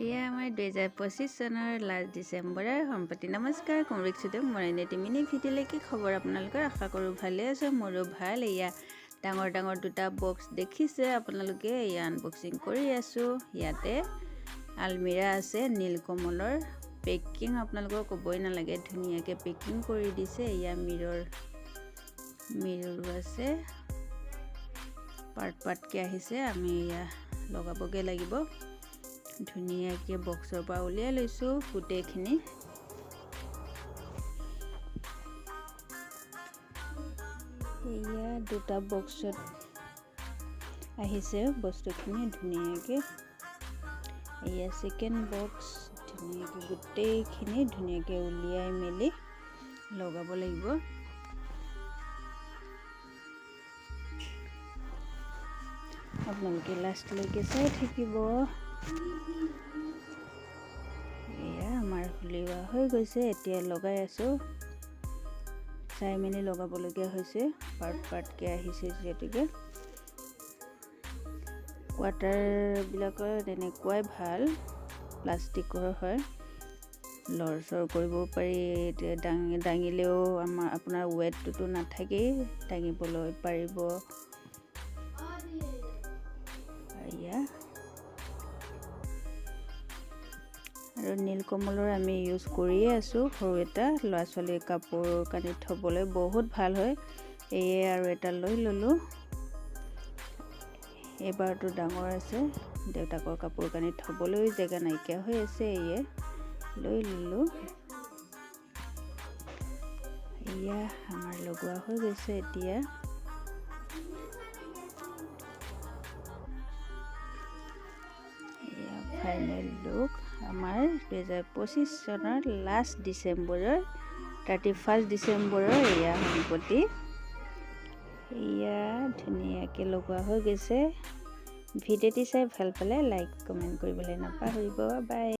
এয়া আমাৰ 2025 চনৰ লাষ্ট ডিচেম্বৰৰ সম্পত্তি। নমস্কাৰ, কুমৰিক চুদেৱ মৰাইনে তিমিনি ভিডিঅ'লৈ কি খবৰ আপোনালোকৰ? আশা কৰোঁ ভালে আছে, মোৰো ভাল। এয়া ডাঙৰ ডাঙৰ দুটা বক্স দেখিছে আপোনালোকে, এয়া আনবক্সিং কৰি আছোঁ। ইয়াতে আলমিৰা আছে নীলকমলৰ, পেকিং আপোনালোকক ক'বই নালাগে, ধুনীয়াকৈ পেকিং কৰি দিছে। এয়া মিৰৰো আছে, পাৰ্টকৈ আহিছে। আমি এয়া লগাবগৈ লাগিব। ধুনীয়াকৈ বক্সৰ পৰা উলিয়াই লৈছোঁ গোটেইখিনি। এয়া দুটা বক্সত আহিছে বস্তুখিনি ধুনীয়াকৈ। এয়া ছেকেণ্ড বক্স, ধুনীয়াকৈ গোটেইখিনি ধুনীয়াকৈ উলিয়াই মেলি লগাব লাগিব। আপোনালোকে লাষ্টলৈকে চাই থাকিব। এয়া আমাৰ উলিওৱা হৈ গৈছে, এতিয়া লগাই আছোঁ। চাই মেলি লগাবলগীয়া হৈছে, পাৰ্টকৈ আহিছে যিহেতুকে। কোৱাৰ্টাৰবিলাকৰ তেনেকুৱাই ভাল, প্লাষ্টিকৰ হয়, লৰচৰ কৰিব পাৰি। এতিয়া দাঙিলেও আপোনাৰ ৱেটটোতো নাথাকেই, দাঙিবলৈ পাৰিব। এয়া আৰু নীলকমলৰ আমি ইউজ কৰিয়ে আছোঁ। সৰু এটা ল'ৰা ছোৱালীৰ কাপোৰ কানি থ'বলৈ বহুত ভাল হয়। এয়ে আৰু এটা লৈ ল'লোঁ। এইবাৰটো ডাঙৰ আছে, দেউতাকৰ কাপোৰ কানি থ'বলৈ জেগা নাইকিয়া হৈ আছে, এয়ে লৈ ল'লোঁ। এয়া আমাৰ লগোৱা হৈ গৈছে এতিয়া। ফাইনেল লুক আমাৰ 2025 চনৰ লাষ্ট ডিচেম্বৰৰ 31 ডিচেম্বৰৰ এয়া সম্পত্তি। এয়া ধুনীয়াকৈ লগোৱা হৈ গৈছে। ভিডিঅ'টি চাই ভাল পালে লাইক কমেণ্ট কৰিবলৈ নাপাহৰিব। বাই।